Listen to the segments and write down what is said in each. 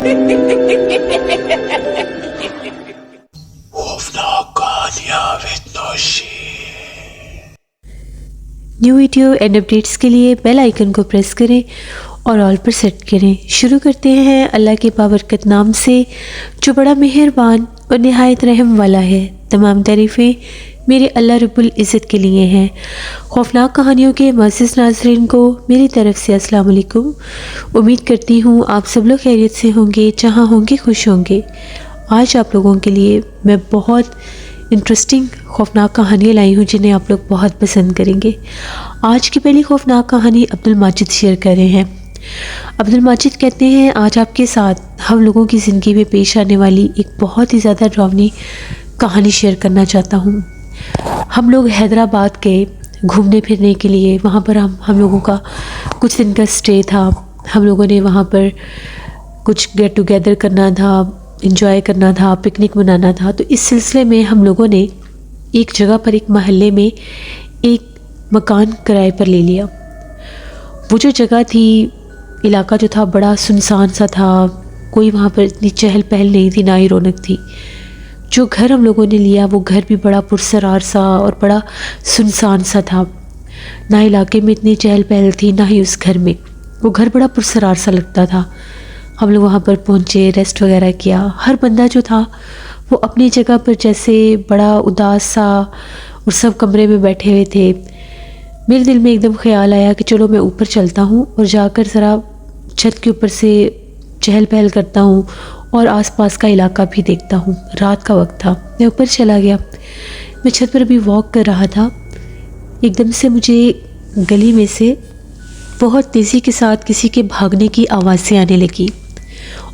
खौफनाक कहानियां with नौशी। New video and updates के लिए बेल आइकन को प्रेस करें और ऑल पर सेट करें। शुरू करते हैं अल्लाह के बाबरकत नाम से जो बड़ा मेहरबान और निहायत रहम वाला है। तमाम तारीफ़ें मेरे अल्लाह रब्बुल इज़्ज़त के लिए हैं। खौफनाक कहानियों के मुअज़्ज़िज़ नाज़रीन को मेरी तरफ़ से अस्सलाम वालेकुम। उम्मीद करती हूँ आप सब लोग खैरियत से होंगे, जहाँ होंगे खुश होंगे। आज आप लोगों के लिए मैं बहुत इंटरेस्टिंग खौफनाक कहानियाँ लाई हूँ जिन्हें आप लोग बहुत पसंद करेंगे। आज की पहली खौफनाक कहानी अब्दुल माजिद शेयर कर रहे हैं। अब्दुल माजिद कहते हैं, आज आपके साथ हम लोगों की ज़िंदगी में पेश आने वाली एक बहुत ही ज़्यादा डरावनी कहानी शेयर करना चाहता हूँ। हम लोग हैदराबाद गए घूमने फिरने के लिए। वहाँ पर हम लोगों का कुछ दिन का स्टे था। हम लोगों ने वहाँ पर कुछ गेट टुगेदर करना था, एंजॉय करना था, पिकनिक मनाना था। तो इस सिलसिले में हम लोगों ने एक जगह पर, एक महल्ले में एक मकान किराए पर ले लिया। वो जो जगह थी, इलाका जो था बड़ा सुनसान सा था। कोई वहाँ पर इतनी चहल पहल नहीं थी, ना ही रौनक थी। जो घर हम लोगों ने लिया वो घर भी बड़ा पुरसरार सा और बड़ा सुनसान सा था। ना इलाके में इतनी चहल पहल थी, ना ही उस घर में। वो घर बड़ा पुरसरार सा लगता था। हम लोग वहाँ पर पहुँचे, रेस्ट वगैरह किया। हर बंदा जो था वो अपनी जगह पर जैसे बड़ा उदास सा और सब कमरे में बैठे हुए थे। मेरे दिल में एकदम ख्याल आया कि चलो मैं ऊपर चलता हूँ और जाकर ज़रा छत के ऊपर से चहल पहल करता हूँ और आसपास का इलाका भी देखता हूँ। रात का वक्त था, मैं ऊपर चला गया। मैं छत पर अभी वॉक कर रहा था, एकदम से मुझे गली में से बहुत तेज़ी के साथ किसी के भागने की आवाज़ें आने लगी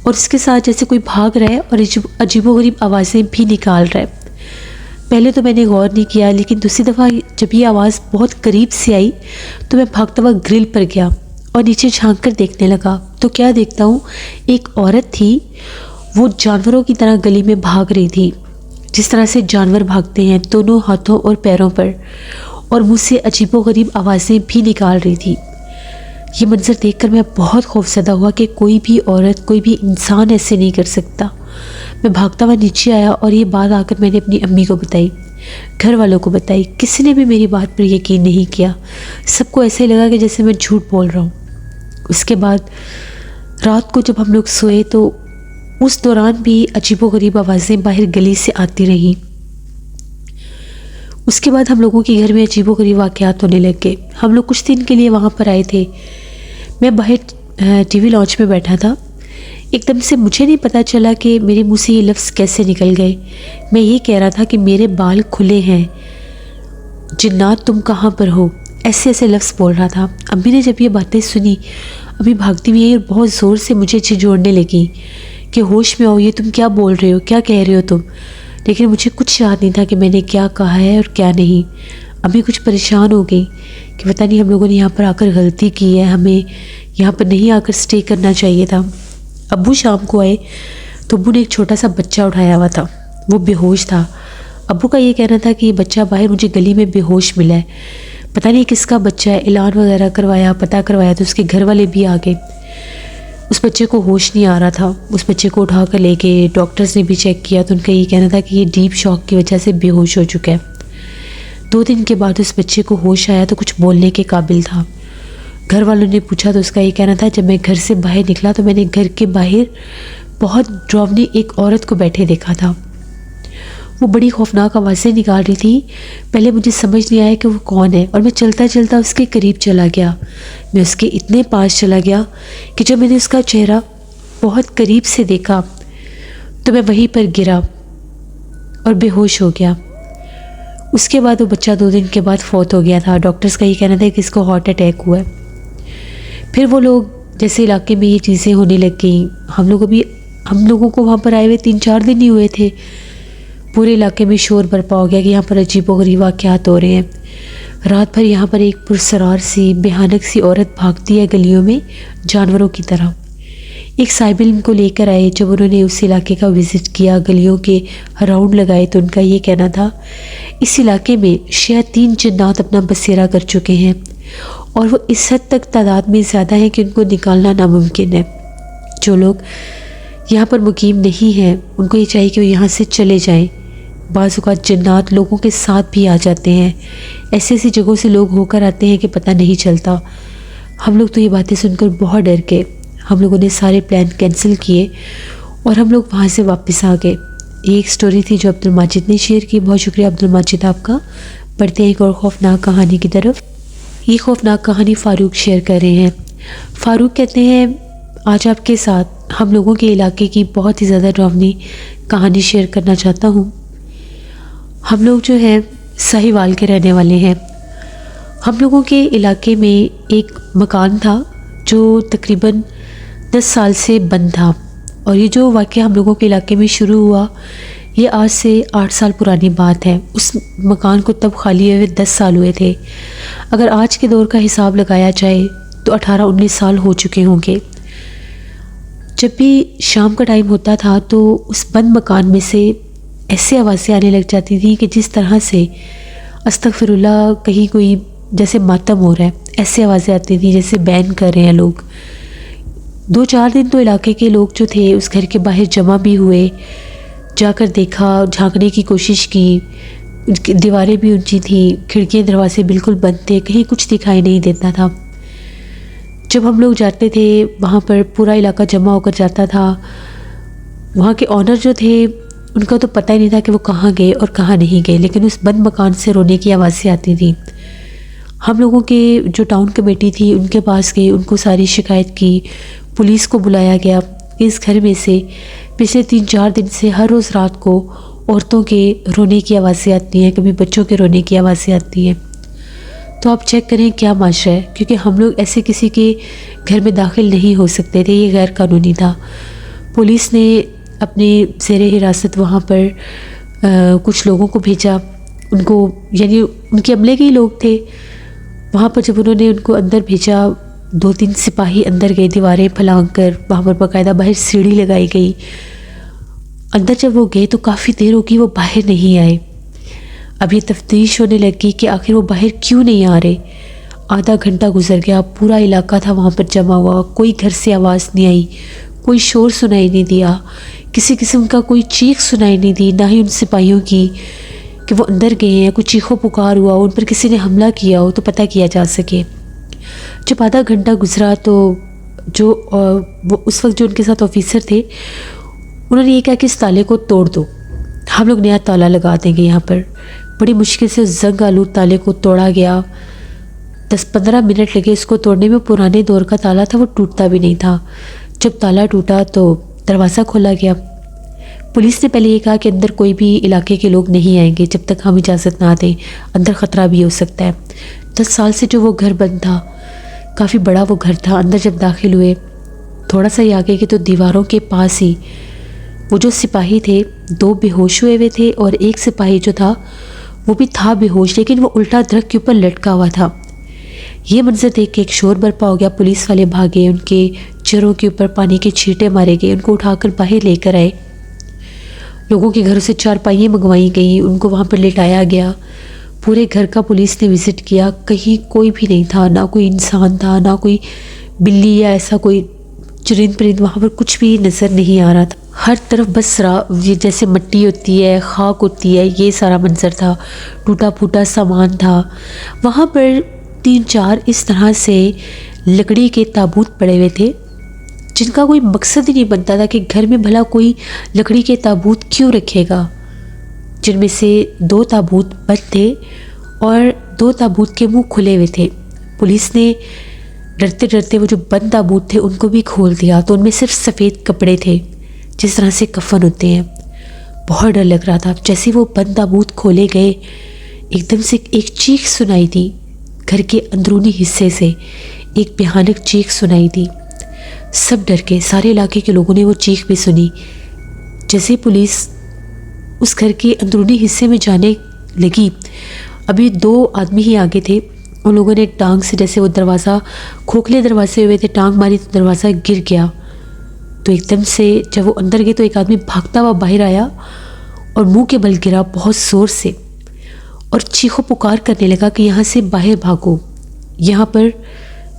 और इसके साथ जैसे कोई भाग रहा है और अजीबोगरीब आवाज़ें भी निकाल रहा है। पहले तो मैंने गौर नहीं किया, लेकिन दूसरी दफ़ा जब ये आवाज़ बहुत करीब से आई तो मैं भागता हुआ ग्रिल पर गया और नीचे झांक कर देखने लगा। तो क्या देखता हूँ, एक औरत थी, वो जानवरों की तरह गली में भाग रही थी, जिस तरह से जानवर भागते हैं, दोनों हाथों और पैरों पर, और मुझसे अजीबोगरीब आवाज़ें भी निकाल रही थी। ये मंजर देखकर मैं बहुत खौफज़दा हुआ कि कोई भी औरत, कोई भी इंसान ऐसे नहीं कर सकता। मैं भागता हुआ नीचे आया और ये बात आकर मैंने अपनी अम्मी को बताई, घर वालों को बताई। किसी ने भी मेरी बात पर यकीन नहीं किया। सबको ऐसे लगा कि जैसे मैं झूठ बोल रहा हूँ। उसके बाद रात को जब हम लोग सोए तो उस दौरान भी अजीबोगरीब आवाज़ें बाहर गली से आती रहीं। उसके बाद हम लोगों के घर में अजीबोगरीब वाक़यात होने लग गए। हम लोग कुछ दिन के लिए वहाँ पर आए थे। मैं बाहर टीवी लॉन्च में बैठा था। एकदम से मुझे नहीं पता चला कि मेरे मुंह से ये लफ्ज़ कैसे निकल गए। मैं ये कह रहा था कि मेरे बाल खुले हैं, जिन्नात तुम कहाँ पर हो, ऐसे ऐसे लफ्ज़ बोल रहा था। अम्मी ने जब ये बातें सुनी, अभी भागती हुई और बहुत ज़ोर से मुझे झिझोड़ने लगी कि होश में आओ, ये तुम क्या बोल रहे हो, क्या कह रहे हो तुम। लेकिन मुझे कुछ याद नहीं था कि मैंने क्या कहा है और क्या नहीं। अम्मी कुछ परेशान हो गई कि पता नहीं हम लोगों ने यहाँ पर आकर गलती की है, हमें यहाँ पर नहीं आकर स्टे करना चाहिए था। अब्बू शाम को आए तो अब्बू ने एक छोटा सा बच्चा उठाया हुआ था, वो बेहोश था। अब्बू का ये कहना था कि ये बच्चा बाहर मुझे गली में बेहोश मिला है, पता नहीं किसका बच्चा है। ऐलान वगैरह करवाया, पता करवाया तो उसके घर वाले भी आ गए। उस बच्चे को होश नहीं आ रहा था। उस बच्चे को उठा कर लेके डॉक्टर्स ने भी चेक किया तो उनका ये कहना था कि ये डीप शॉक की वजह से बेहोश हो चुका है। 2 दिन के बाद उस बच्चे को होश आया तो कुछ बोलने के काबिल था। घर वालों ने पूछा तो उसका ये कहना था, जब मैं घर से बाहर निकला तो मैंने घर के बाहर बहुत डरावनी एक औरत को बैठे देखा था। वो बड़ी खौफनाक आवाज़ें निकाल रही थी। पहले मुझे समझ नहीं आया कि वो कौन है और मैं चलता चलता उसके करीब चला गया। मैं उसके इतने पास चला गया कि जब मैंने उसका चेहरा बहुत करीब से देखा तो मैं वहीं पर गिरा और बेहोश हो गया। उसके बाद वो बच्चा 2 दिन के बाद फौत हो गया था। डॉक्टर्स का ये कहना था कि इसको हार्ट अटैक हुआ है। फिर वो लोग, जैसे इलाके में ये चीज़ें होने लग गई, हम लोगों को वहाँ पर आए हुए 3-4 दिन ही हुए थे। पूरे इलाके में शोर बरपा हो गया कि यहाँ पर अजीबोगरीब वाक़यात हो रहे हैं। रात भर यहाँ पर एक पुरसरार सी, भयानक सी औरत भागती है गलियों में जानवरों की तरह। एक साहिब इल्म को लेकर आए। जब उन्होंने उस इलाके का विज़िट किया, गलियों के राउंड लगाए, तो उनका ये कहना था इस इलाके में शैतान जिन्नात अपना बसेरा कर चुके हैं और वो इस हद तक तादाद में ज़्यादा है कि उनको निकालना नामुमकिन है। जो लोग यहाँ पर मुकीम नहीं हैं, उनको ये चाहिए कि वो यहाँ से चले जाएं। बाज़ औक़ात जन्नात लोगों के साथ भी आ जाते हैं, ऐसी ऐसी जगहों से लोग होकर आते हैं कि पता नहीं चलता। हम लोग तो ये बातें सुनकर बहुत डर गए। हम लोगों ने सारे प्लान कैंसिल किए और हम लोग वहाँ से वापस आ गए। एक स्टोरी थी जो अब्दुल माजिद ने शेयर की। बहुत शुक्रिया अब्दुल माजिद आपका। बढ़ते हैं एक और खौफनाक कहानी की तरफ। ये खौफनाक कहानी फ़ारूक शेयर कर रहे हैं। फ़ारूक कहते हैं, आज आपके साथ हम लोगों के इलाके की बहुत ही ज़्यादा डरावनी कहानी शेयर करना चाहता हूँ। हम लोग जो हैं साहिवाल के रहने वाले हैं। हम लोगों के इलाके में एक मकान था जो तकरीबन 10 साल से बंद था, और ये जो वाक़या हम लोगों के इलाके में शुरू हुआ ये आज से 8 साल पुरानी बात है। उस मकान को तब खाली हुए 10 साल हुए थे। अगर आज के दौर का हिसाब लगाया जाए तो 18-19 साल हो चुके होंगे। जब भी शाम का टाइम होता था तो उस बंद मकान में से ऐसे आवाज़ें आने लग जाती थी कि जिस तरह से अस्तगफिरुल्लाह कहीं कोई जैसे मातम हो रहा है, ऐसे आवाज़ें आती थी जैसे बैन कर रहे हैं लोग। 2-4 दिन तो इलाके के लोग जो थे उस घर के बाहर जमा भी हुए, जाकर देखा, झांकने की कोशिश की। दीवारें भी ऊंची थी, खिड़कियाँ दरवाजे बिल्कुल बंद थे, कहीं कुछ दिखाई नहीं देता था। जब हम लोग जाते थे वहाँ पर पूरा इलाका जमा होकर जाता था। वहाँ के ऑनर जो थे उनका तो पता ही नहीं था कि वो कहाँ गए और कहाँ नहीं गए, लेकिन उस बंद मकान से रोने की आवाज़ें आती थी। हम लोगों के जो टाउन कमेटी थी उनके पास गए, उनको सारी शिकायत की, पुलिस को बुलाया गया। इस घर में से पिछले 3-4 दिन से हर रोज़ रात को औरतों के रोने की आवाज़ें आती हैं, कभी बच्चों के रोने की आवाज़ें आती हैं। तो आप चेक करें क्या माशरा है, क्योंकि हम लोग ऐसे किसी के घर में दाखिल नहीं हो सकते थे, ये गैर कानूनी था। पुलिस ने अपने ज़ेरे हिरासत वहाँ पर कुछ लोगों को भेजा, उनको यानी उनके अमले के ही लोग थे। वहाँ पर जब उन्होंने उनको अंदर भेजा, 2-3 सिपाही अंदर गए दीवारें फलांग कर। वहाँ पर बाकायदा बाहर सीढ़ी लगाई गई। अंदर जब वो गए तो काफ़ी देर होगी वो बाहर नहीं आए। अब ये तफ्तीश होने लगी कि आखिर वो बाहर क्यों नहीं आ रहे। आधा घंटा गुजर गया, पूरा इलाका था वहाँ पर जमा हुआ, कोई घर से आवाज़ नहीं आई, कोई शोर सुनाई नहीं दिया, किसी किस्म का कोई चीख सुनाई नहीं दी, ना ही उन सिपाहियों की कि वो अंदर गए हैं, कुछ चीखों पुकार हुआ, उन पर किसी ने हमला किया हो तो पता किया जा सके। जब आधा घंटा गुजरा तो जो वो उस वक्त जो उनके साथ ऑफिसर थे उन्होंने ये कहा कि इस ताले को तोड़ दो, हम लोग नया ताला लगा देंगे यहाँ पर। बड़ी मुश्किल से उस जंग आलूद ताले को तोड़ा गया। 10-15 मिनट लगे इसको तोड़ने में। पुराने दौर का ताला था, वो टूटता भी नहीं था। जब ताला टूटा तो दरवाज़ा खोला गया। पुलिस ने पहले ये कहा कि अंदर कोई भी इलाके के लोग नहीं आएंगे जब तक हम इजाज़त ना दें, अंदर ख़तरा भी हो सकता है। 10 साल से जो वो घर बंद था, काफ़ी बड़ा वो घर था। अंदर जब दाखिल हुए, थोड़ा सा ही आगे के तो दीवारों के पास ही वो जो सिपाही थे 2 बेहोश हुए हुए थे, और एक सिपाही जो था वो भी था बेहोश, लेकिन वो उल्टा दरख्त के ऊपर लटका हुआ था। ये मंजर देख के एक शोर बरपा हो गया। पुलिस वाले भागे, उनके चेहरों के ऊपर पानी के छींटे मारे गए, उनको उठाकर बाहर लेकर आए। लोगों के घरों से चारपाइयाँ मंगवाई गई, उनको वहाँ पर लेटाया गया। पूरे घर का पुलिस ने विज़िट किया, कहीं कोई भी नहीं था, ना कोई इंसान था, ना कोई बिल्ली या ऐसा कोई चुरिंद परिंद, वहाँ पर कुछ भी नज़र नहीं आ रहा था। हर तरफ बस ये जैसे मिट्टी होती है, खाक होती है, ये सारा मंजर था। टूटा फूटा सामान था वहाँ पर। 3-4 इस तरह से लकड़ी के ताबूत पड़े हुए थे जिनका कोई मकसद ही नहीं बनता था कि घर में भला कोई लकड़ी के ताबूत क्यों रखेगा। जिनमें से 2 ताबूत बंद थे और 2 ताबूत के मुंह खुले हुए थे। पुलिस ने डरते डरते वो जो बंद ताबूत थे उनको भी खोल दिया, तो उनमें सिर्फ सफ़ेद कपड़े थे जिस तरह से कफन होते हैं। बहुत डर लग रहा था। जैसे वो बंद ताबूत खोले गए, एकदम से एक चीख सुनाई दी। घर के अंदरूनी हिस्से से एक भयानक चीख सुनाई दी। सब डर के, सारे इलाके के लोगों ने वो चीख भी सुनी। जैसे पुलिस उस घर के अंदरूनी हिस्से में जाने लगी, अभी 2 आदमी ही आगे थे। उन लोगों ने टांग से, जैसे वो दरवाज़ा खोखले दरवाजे हुए थे, टांग मारी तो दरवाज़ा गिर गया। तो एकदम से जब वो अंदर गए तो एक आदमी भागता हुआ बाहर आया और मुंह के बल गिरा बहुत ज़ोर से, और चीखो पुकार करने लगा कि यहाँ से बाहर भागो, यहाँ पर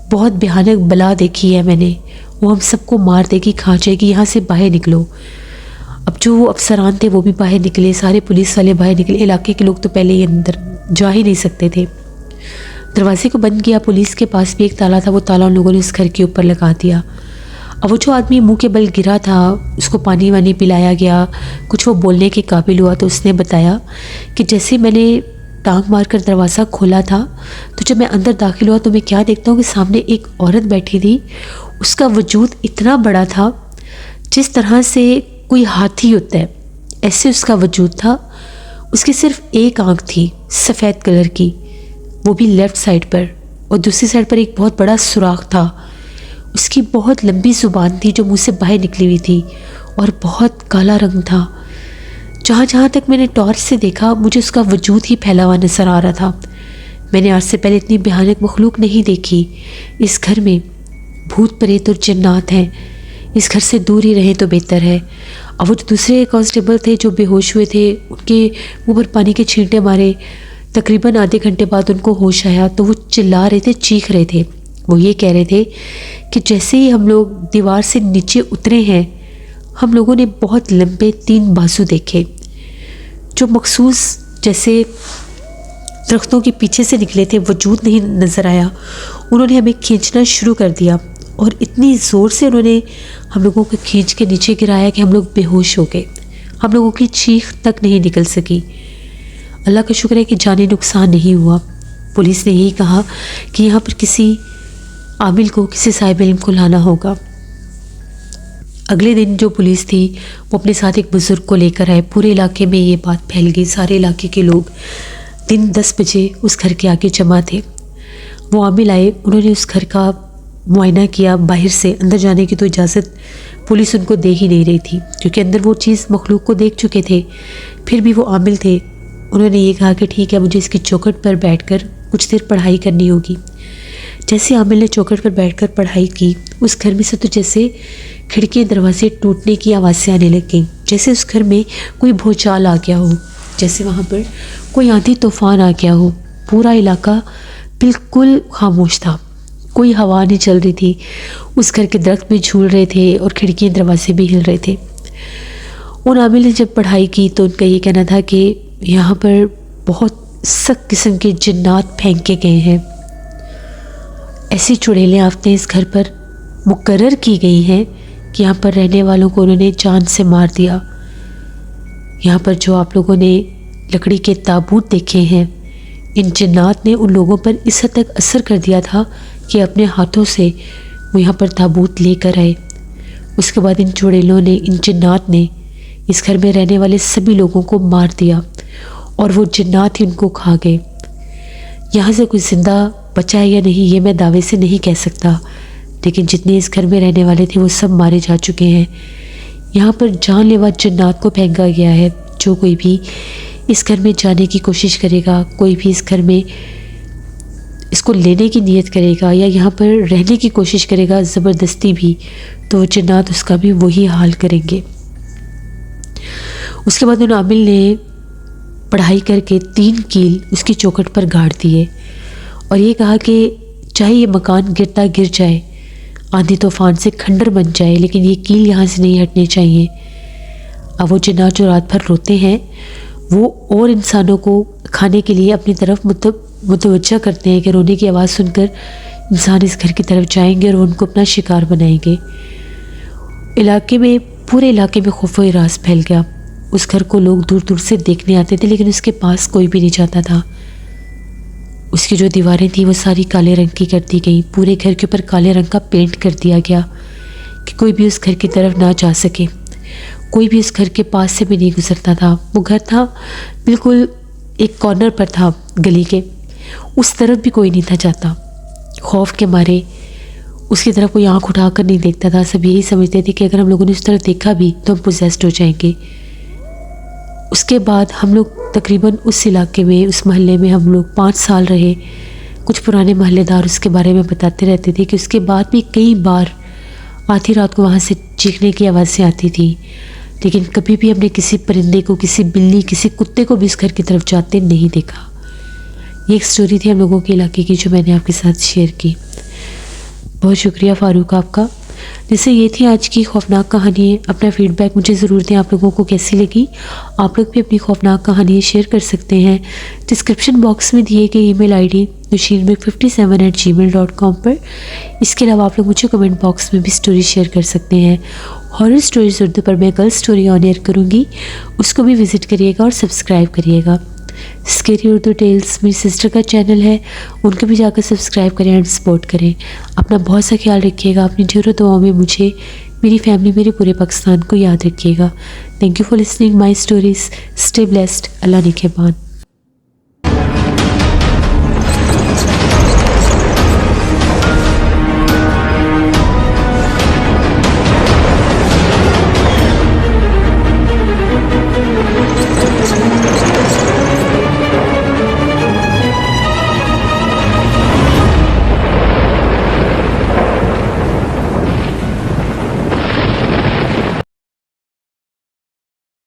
बहुत भयानक बला देखी है मैंने, वो हम सबको मार देगी, खा जाएगी, यहाँ से बाहर निकलो। अब जो अफसरान थे वो भी बाहर निकले, सारे पुलिस वाले बाहर निकले, इलाके के लोग तो पहले ही अंदर जा ही नहीं सकते थे। दरवाजे को बंद किया, पुलिस के पास भी एक ताला था, वो ताला उन लोगों ने उस घर के ऊपर लगा दिया। अब वो जो आदमी मुंह के बल गिरा था उसको पानी वानी पिलाया गया, कुछ वो बोलने के काबिल हुआ, तो उसने बताया कि जैसे मैंने टांग मारकर दरवाज़ा खोला था तो जब मैं अंदर दाखिल हुआ तो मैं क्या देखता हूँ कि सामने एक औरत बैठी थी। उसका वजूद इतना बड़ा था जिस तरह से कोई हाथी होता है, ऐसे उसका वजूद था। उसकी सिर्फ एक आंख थी सफ़ेद कलर की, वो भी लेफ़्ट साइड पर, और दूसरी साइड पर एक बहुत बड़ा सुराख था। उसकी बहुत लंबी ज़ुबान थी जो मुंह से बाहर निकली हुई थी, और बहुत काला रंग था। जहाँ जहाँ तक मैंने टॉर्च से देखा मुझे उसका वजूद ही फैला हुआ नज़र आ रहा था। मैंने आज से पहले इतनी भयानक मखलूक नहीं देखी। इस घर में भूत प्रेत और जिन्नात हैं, इस घर से दूर ही रहें तो बेहतर है। अब वो जो दूसरे कांस्टेबल थे जो बेहोश हुए थे, उनके मुँह पर पानी के छींटे मारे, तकरीबन आधे घंटे बाद उनको होश आया तो वो चिल्ला रहे थे, चीख रहे थे। वो ये कह रहे थे कि जैसे ही हम लोग दीवार से नीचे उतरे हैं हम लोगों ने बहुत लंबे 3 बाजू देखे जो मखसूस जैसे दरख्तों के पीछे से निकले थे, वजूद नहीं नज़र आया। उन्होंने हमें खींचना शुरू कर दिया और इतनी ज़ोर से उन्होंने हम लोगों को खींच के नीचे गिराया कि हम लोग बेहोश हो गए। हम लोगों की चीख तक नहीं निकल सकी। अल्लाह का शुक्र है कि जानी नुकसान नहीं हुआ। पुलिस ने यही कहा कि यहाँ पर किसी आमिल को, किसी साहिब इल्म को लाना होगा। अगले दिन जो पुलिस थी वो अपने साथ एक बुज़ुर्ग को लेकर आए। पूरे इलाके में ये बात फैल गई, सारे इलाके के लोग दिन 10 बजे उस घर के आगे जमा थे। वो आमिल आए, उन्होंने उस घर का मुआयना किया। बाहर से अंदर जाने की तो इजाज़त पुलिस उनको दे ही नहीं रही थी क्योंकि अंदर वो चीज़ मखलूक को देख चुके थे। फिर भी वो आमिल थे, उन्होंने ये कहा कि ठीक है, मुझे इसकी चौखट पर बैठकर कुछ देर पढ़ाई करनी होगी। जैसे आमिल ने चौखट पर बैठकर पढ़ाई की, उस घर में से तो जैसे खिड़की दरवाजे टूटने की आवाज़ें आने लग गईं, जैसे उस घर में कोई भूचाल आ गया हो, जैसे वहाँ पर कोई आंधी तूफान आ गया हो। पूरा इलाका बिल्कुल खामोश था, कोई हवा नहीं चल रही थी। उस घर के दरख्त भी झूल रहे थे और खिड़की दरवाजे भी हिल रहे थे। उन आमिल ने जब पढ़ाई की तो उनका ये कहना था कि यहाँ पर बहुत सख्त किस्म के जिन्नात फेंके गए हैं। ऐसी चुड़ैलें आफतें इस घर पर मुकर्रर की गई हैं कि यहाँ पर रहने वालों को उन्होंने जान से मार दिया। यहाँ पर जो आप लोगों ने लकड़ी के ताबूत देखे हैं, इन जिन्नात ने उन लोगों पर इस हद तक असर कर दिया था कि अपने हाथों से वो यहाँ पर ताबूत लेकर आए। उसके बाद इन चुड़ैलों ने, इन जिन्नात ने इस घर में रहने वाले सभी लोगों को मार दिया और वो जिन्नात ही उनको खा गए। यहाँ से कोई ज़िंदा बचा है या नहीं ये मैं दावे से नहीं कह सकता, लेकिन जितने इस घर में रहने वाले थे वो सब मारे जा चुके हैं। यहाँ पर जानलेवा जिन्नात को फेंका गया है। जो कोई भी इस घर में जाने की कोशिश करेगा, कोई भी इस घर में इसको लेने की नीयत करेगा या यहाँ पर रहने की कोशिश करेगा ज़बरदस्ती भी, तो जिन्नात उसका भी वही हाल करेंगे। उसके बाद उन आमिल ने पढ़ाई करके 3 कील उसकी चौखट पर गाड़ दिए और ये कहा कि चाहे ये मकान गिरता गिर जाए, आंधी तूफान से खंडर बन जाए, लेकिन ये कील यहाँ से नहीं हटने चाहिए। अब वो जिन्नात जो रात भर रोते हैं वो और इंसानों को खाने के लिए अपनी तरफ मुतवज्जा करते हैं कि रोने की आवाज़ सुनकर इंसान इस घर की तरफ जाएंगे और वो उनको अपना शिकार बनाएंगे। इलाके में, पूरे इलाके में खौफ व हिरास फैल गया। उस घर को लोग दूर दूर से देखने आते थे लेकिन उसके पास कोई भी नहीं जाता था। उसकी जो दीवारें थी वो सारी काले रंग की कर दी गई। पूरे घर के ऊपर काले रंग का पेंट कर दिया गया कि कोई भी उस घर की तरफ ना जा सके, कोई भी उस घर के पास से भी नहीं गुजरता था। वो घर था बिल्कुल एक कॉर्नर पर था गली के, उस तरफ भी कोई नहीं था जाता। खौफ के मारे उसकी तरफ कोई आंख उठाकर नहीं देखता था। सब यही समझते थे कि अगर हम लोगों ने उस तरफ देखा भी तो हम पोजेस्ड हो जाएंगे। उसके बाद हम लोग तकरीबन उस इलाके में, उस मोहल्ले में हम लोग 5 साल रहे। कुछ पुराने मोहल्लेदार उसके बारे में बताते रहते थे कि उसके बाद भी कई बार आधी रात को वहाँ से चीखने की आवाज़ें आती थी, लेकिन कभी भी हमने किसी परिंदे को, किसी बिल्ली, किसी कुत्ते को भी उस घर की तरफ जाते नहीं देखा। ये एक स्टोरी थी हम लोगों के इलाके की जो मैंने आपके साथ शेयर की। बहुत शुक्रिया फ़ारूक आपका। जैसे ये थी आज की खौफनाक कहानी। अपना फीडबैक मुझे ज़रूर दें, आप लोगों को कैसी लगी। आप लोग भी अपनी खौफनाक कहानी शेयर कर सकते हैं डिस्क्रिप्शन बॉक्स में दिए गए ईमेल आईडी nusheenbeg57@gmail.com पर। इसके अलावा आप लोग मुझे कमेंट बॉक्स में भी स्टोरी शेयर कर सकते हैं। हॉरर स्टोरीज उर्दू पर मैं कल स्टोरी ऑन एयर करूँगी, उसको भी विज़िट करिएगा और सब्सक्राइब करिएगा। स्केरी उर्दू टेल्स मेरी सिस्टर का चैनल है, उनको भी जाकर सब्सक्राइब करें एंड सपोर्ट करें। अपना बहुत सा ख्याल रखिएगा। अपनी ढेरों दुआओं में मुझे, मेरी फैमिली, मेरे पूरे पाकिस्तान को याद रखिएगा। Thank you for listening my stories. Stay blessed. Allah निगहबान।